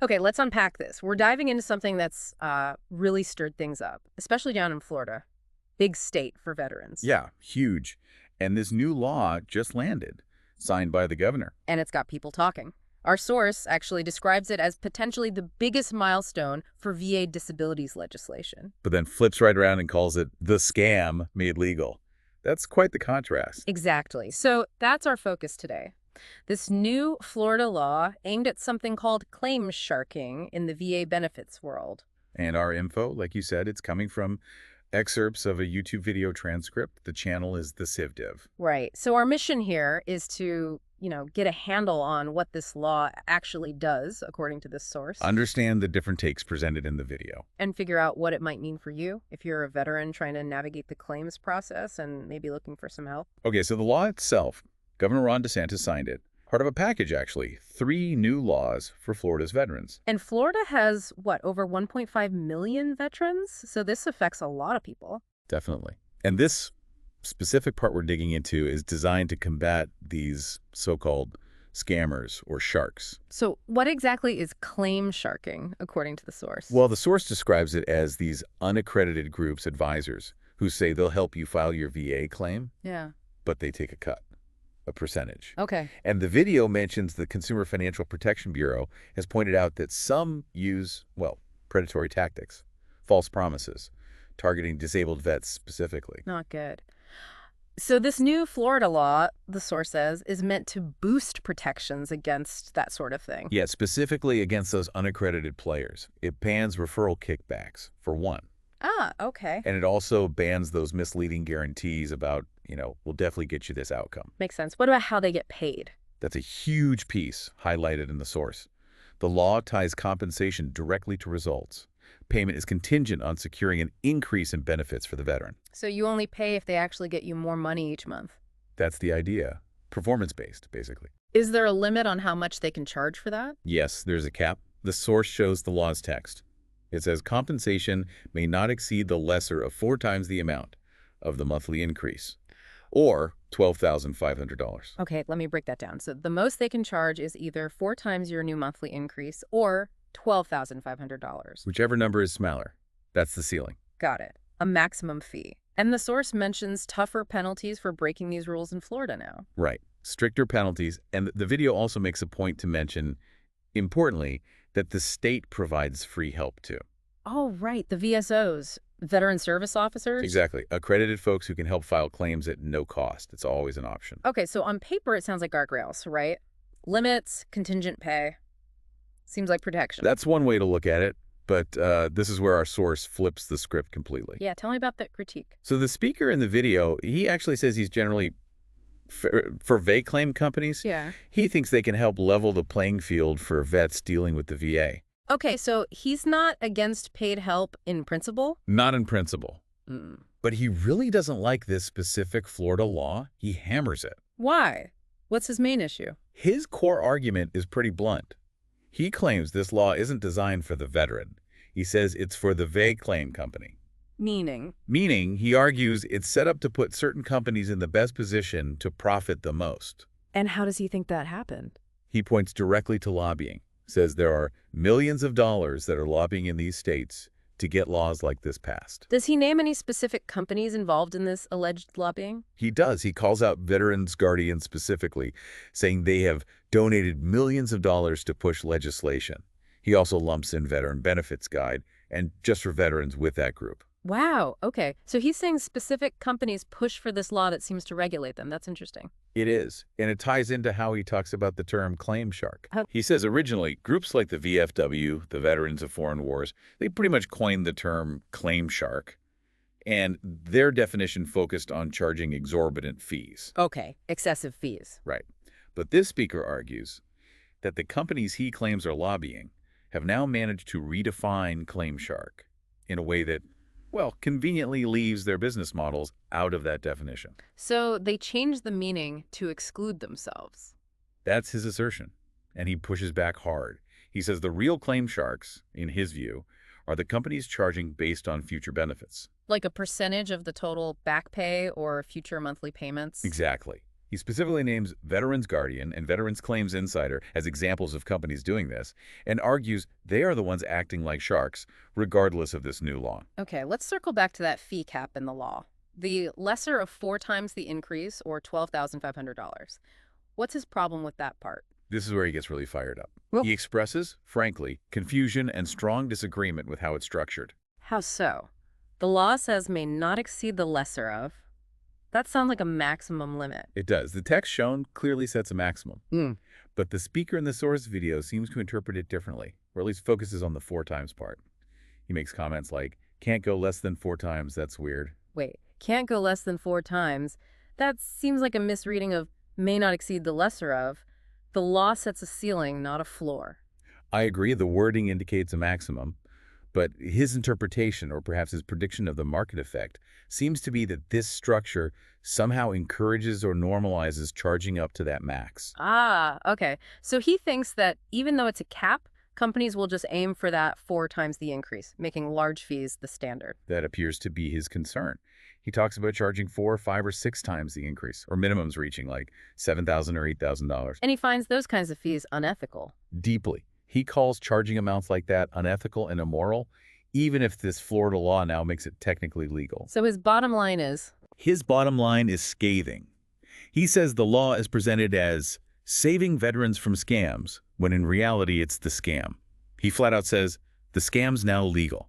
Okay, let's unpack this. We're diving into something that's really stirred things up, especially down in Florida. Big state for veterans. Yeah, huge. And this new law just landed, signed by the governor. And it's got people talking. Our source actually describes it as potentially the biggest milestone for VA disabilities legislation. But then flips right around and calls it the scam made legal. That's quite the contrast. Exactly. So that's our focus today. This new Florida law aimed at something called claim sharking in the VA benefits world. And our info, like you said, it's coming from excerpts of a YouTube video transcript. The channel is the CivDiv. Right. So our mission here is to, get a handle on what this law actually does, according to this source. Understand the different takes presented in the video. And figure out what it might mean for you if you're a veteran trying to navigate the claims process and maybe looking for some help. Okay, so the law itself, Governor Ron DeSantis signed it. Part of a package, actually. 3 new laws for Florida's veterans. And Florida has, over 1.5 million veterans? So this affects a lot of people. Definitely. And this specific part we're digging into is designed to combat these so-called scammers or sharks. So what exactly is claim sharking, according to the source? Well, the source describes it as these unaccredited groups, advisors, who say they'll help you file your VA claim, Yeah. but they take a cut, a percentage. Okay. And the video mentions the Consumer Financial Protection Bureau has pointed out that some use, predatory tactics, false promises, targeting disabled vets specifically. Not good. So this new Florida law, the source says, is meant to boost protections against that sort of thing. Yeah, specifically against those unaccredited players. It bans referral kickbacks, for one. Ah, okay. And it also bans those misleading guarantees about, we'll definitely get you this outcome. Makes sense. What about how they get paid? That's a huge piece highlighted in the source. The law ties compensation directly to results. Payment is contingent on securing an increase in benefits for the veteran. So you only pay if they actually get you more money each month. That's the idea. Performance-based, basically. Is there a limit on how much they can charge for that? Yes, there's a cap. The source shows the law's text. It says compensation may not exceed the lesser of 4 times the amount of the monthly increase, or $12,500. Okay, let me break that down. So the most they can charge is either 4 times your new monthly increase or $12,500. Whichever number is smaller. That's the ceiling. Got it. A maximum fee. And the source mentions tougher penalties for breaking these rules in Florida now. Right. Stricter penalties. And the video also makes a point to mention, importantly, that the state provides free help too. Oh, right. The VSOs, veteran service officers? Exactly. Accredited folks who can help file claims at no cost. It's always an option. Okay, so on paper, it sounds like guardrails, right? Limits, contingent pay. Seems like protection. That's one way to look at it, but this is where our source flips the script completely. Yeah, tell me about that critique. So the speaker in the video, he actually says he's generally, for VA claim companies, Yeah. he thinks they can help level the playing field for vets dealing with the VA. Okay, so he's not against paid help in principle? Not in principle. Mm. But he really doesn't like this specific Florida law. He hammers it. Why? What's his main issue? His core argument is pretty blunt. He claims this law isn't designed for the veteran. He says it's for the VA claim company. Meaning? Meaning, he argues it's set up to put certain companies in the best position to profit the most. And how does he think that happened? He points directly to lobbying, says there are millions of dollars that are lobbying in these states to get laws like this passed. Does he name any specific companies involved in this alleged lobbying? He does. He calls out Veterans Guardian specifically, saying they have donated millions of dollars to push legislation. He also lumps in Veteran Benefits Guide and Just for Veterans with that group. Wow, okay. So he's saying specific companies push for this law that seems to regulate them. That's interesting. It is, and it ties into how he talks about the term claim shark. How- He says originally, groups like the VFW, the Veterans of Foreign Wars, they pretty much coined the term claim shark, and their definition focused on charging exorbitant fees. Okay, excessive fees. Right. But this speaker argues that the companies he claims are lobbying have now managed to redefine claim shark in a way that, conveniently leaves their business models out of that definition. So they changed the meaning to exclude themselves. That's his assertion, and he pushes back hard. He says the real claim sharks, in his view, are the companies charging based on future benefits. Like a percentage of the total back pay or future monthly payments? Exactly. He specifically names Veterans Guardian and Veterans Claims Insider as examples of companies doing this, and argues they are the ones acting like sharks, regardless of this new law. Okay, let's circle back to that fee cap in the law. The lesser of 4 times the increase, or $12,500. What's his problem with that part? This is where he gets really fired up. Well, He expresses, frankly, confusion and strong disagreement with how it's structured. how so? The law says may not exceed the lesser of. That sounds like a maximum limit. It does. The text shown clearly sets a maximum. Hmm. But the speaker in the source video seems to interpret it differently, or at least focuses on the 4 times part. He makes comments like, can't go less than 4 times, that's weird. Wait, can't go less than 4 times? That seems like a misreading of may not exceed the lesser of. The law sets a ceiling, not a floor. I agree the wording indicates a maximum, but his interpretation, or perhaps his prediction of the market effect, seems to be that this structure somehow encourages or normalizes charging up to that max. Ah, okay. So he thinks that even though it's a cap, companies will just aim for that 4 times the increase, making large fees the standard. That appears to be his concern. He talks about charging 4, 5, or 6 times the increase, or minimums reaching like $7,000 or $8,000. And he finds those kinds of fees unethical. Deeply. He calls charging amounts like that unethical and immoral, even if this Florida law now makes it technically legal. So his bottom line is, His bottom line is scathing. He says the law is presented as saving veterans from scams, when in reality it's the scam. He flat out says, the scam's now legal.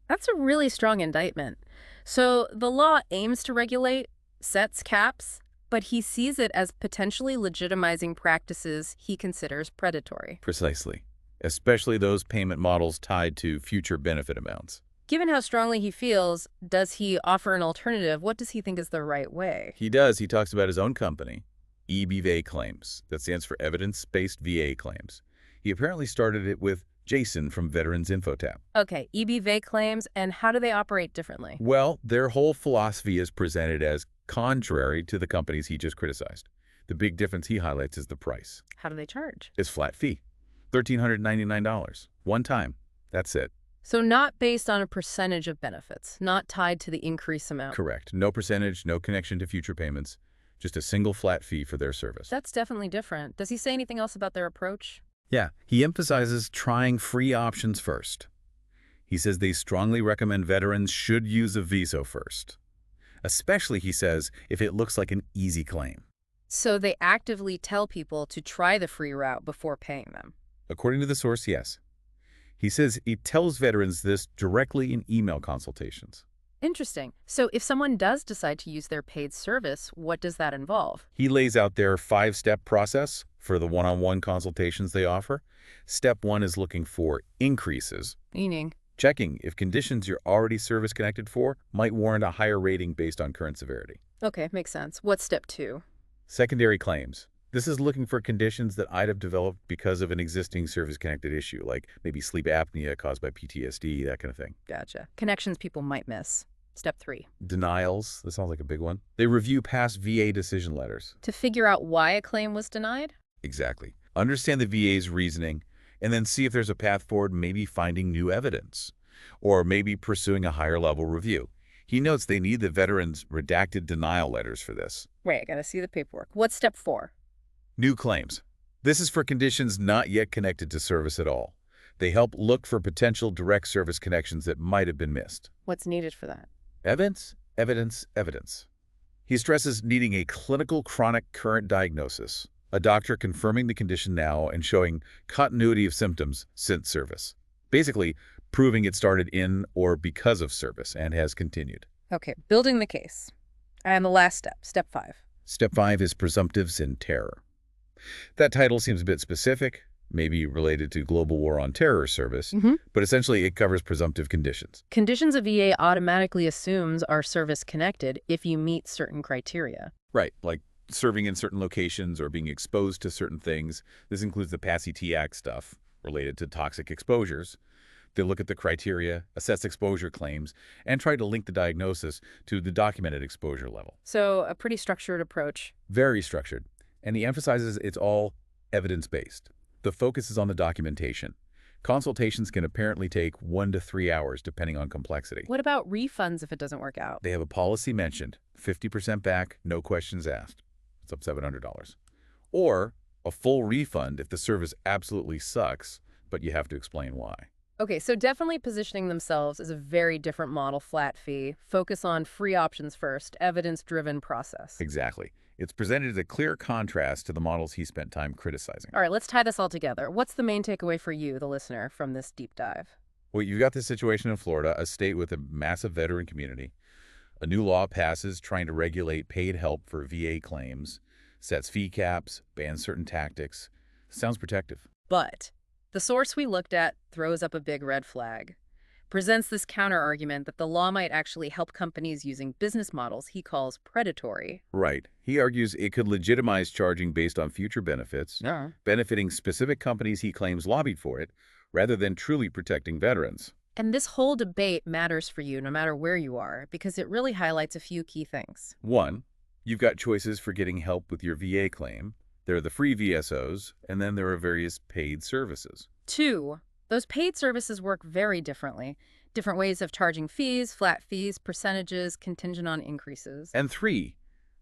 that's a really strong indictment. So the law aims to regulate, sets caps, but he sees it as potentially legitimizing practices he considers predatory. Precisely. Especially those payment models tied to future benefit amounts. Given how strongly he feels, does he offer an alternative? What does he think is the right way? He does. He talks about his own company, EBVA Claims. That stands for Evidence-Based VA Claims. He apparently started it with Jason from Veterans InfoTap. Okay, EBVA claims, and how do they operate differently? Well, their whole philosophy is presented as contrary to the companies he just criticized. The big difference he highlights is the price. How do they charge? It's flat fee, $1,399, one time. That's it. So not based on a percentage of benefits, not tied to the increase amount. Correct. No percentage, no connection to future payments, just a single flat fee for their service. That's definitely different. Does he say anything else about their approach? Yeah, he emphasizes trying free options first. He says they strongly recommend veterans should use a VISO first. Especially, he says, if it looks like an easy claim. So they actively tell people to try the free route before paying them. According to the source, yes. He says he tells veterans this directly in email consultations. Interesting. So if someone does decide to use their paid service, what does that involve? He lays out their 5-step process for the one-on-one consultations they offer. Step 1 is looking for increases, Meaning? checking if conditions you're already service-connected for might warrant a higher rating based on current severity. Okay, makes sense. What's step 2? Secondary claims. This is looking for conditions that I'd have developed because of an existing service-connected issue, like maybe sleep apnea caused by PTSD, that kind of thing. Gotcha. Connections people might miss. Step 3. Denials. This sounds like a big one. They review past VA decision letters. To figure out why a claim was denied? Exactly. Understand the VA's reasoning, and then see if there's a path forward, maybe finding new evidence, or maybe pursuing a higher-level review. He notes they need the veterans' redacted denial letters for this. Wait, I gotta see the paperwork. What's step 4? New claims. This is for conditions not yet connected to service at all. They help look for potential direct service connections that might have been missed. What's needed for that? Evidence, evidence, evidence. He stresses needing a clinical chronic current diagnosis, a doctor confirming the condition now and showing continuity of symptoms since service. Basically, proving it started in or because of service and has continued. Okay, building the case. And the last step, step 5. Step 5 is presumptives in terror. That title seems a bit specific, maybe related to Global War on Terror service, but essentially it covers presumptive conditions. Conditions a VA automatically assumes are service-connected if you meet certain criteria. Right, like serving in certain locations or being exposed to certain things. This includes the PASI-T Act stuff related to toxic exposures. They look at the criteria, assess exposure claims, and try to link the diagnosis to the documented exposure level. So a pretty structured approach. Very structured. And he emphasizes it's all evidence-based. The focus is on the documentation. Consultations can apparently take 1 to 3 hours, depending on complexity. What about refunds if it doesn't work out? They have a policy mentioned, 50% back, no questions asked. It's of $700. Or a full refund if the service absolutely sucks, but you have to explain why. Okay, so definitely positioning themselves as a very different model, flat fee, focus on free options first, evidence-driven process. Exactly. It's presented as a clear contrast to the models he spent time criticizing. All right, let's tie this all together. What's the main takeaway for you, the listener, from this deep dive? Well, you've got this situation in Florida, a state with a massive veteran community. A new law passes trying to regulate paid help for VA claims, sets fee caps, bans certain tactics. Sounds protective. But the source we looked at throws up a big red flag, presents this counter-argument that the law might actually help companies using business models he calls predatory. Right. He argues it could legitimize charging based on future benefits, Yeah. benefiting specific companies he claims lobbied for it, rather than truly protecting veterans. And this whole debate matters for you no matter where you are, because it really highlights a few key things. One, you've got choices for getting help with your VA claim. There are the free VSOs, and then there are various paid services. 2, those paid services work very differently. Different ways of charging fees, flat fees, percentages, contingent on increases. And 3,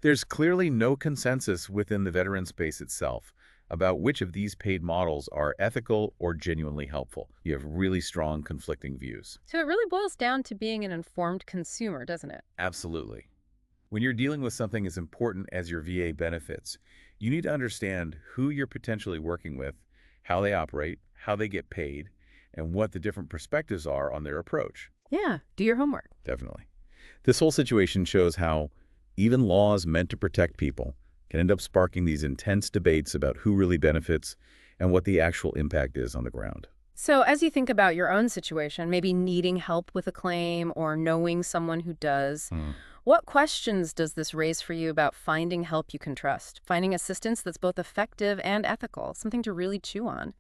there's clearly no consensus within the veteran space itself about which of these paid models are ethical or genuinely helpful. You have really strong conflicting views. So it really boils down to being an informed consumer, doesn't it? Absolutely. When you're dealing with something as important as your VA benefits, you need to understand who you're potentially working with, how they operate, how they get paid, and what the different perspectives are on their approach. Yeah, do your homework. Definitely. This whole situation shows how even laws meant to protect people can end up sparking these intense debates about who really benefits and what the actual impact is on the ground. So as you think about your own situation, maybe needing help with a claim or knowing someone who does, what questions does this raise for you about finding help you can trust, finding assistance that's both effective and ethical, something to really chew on?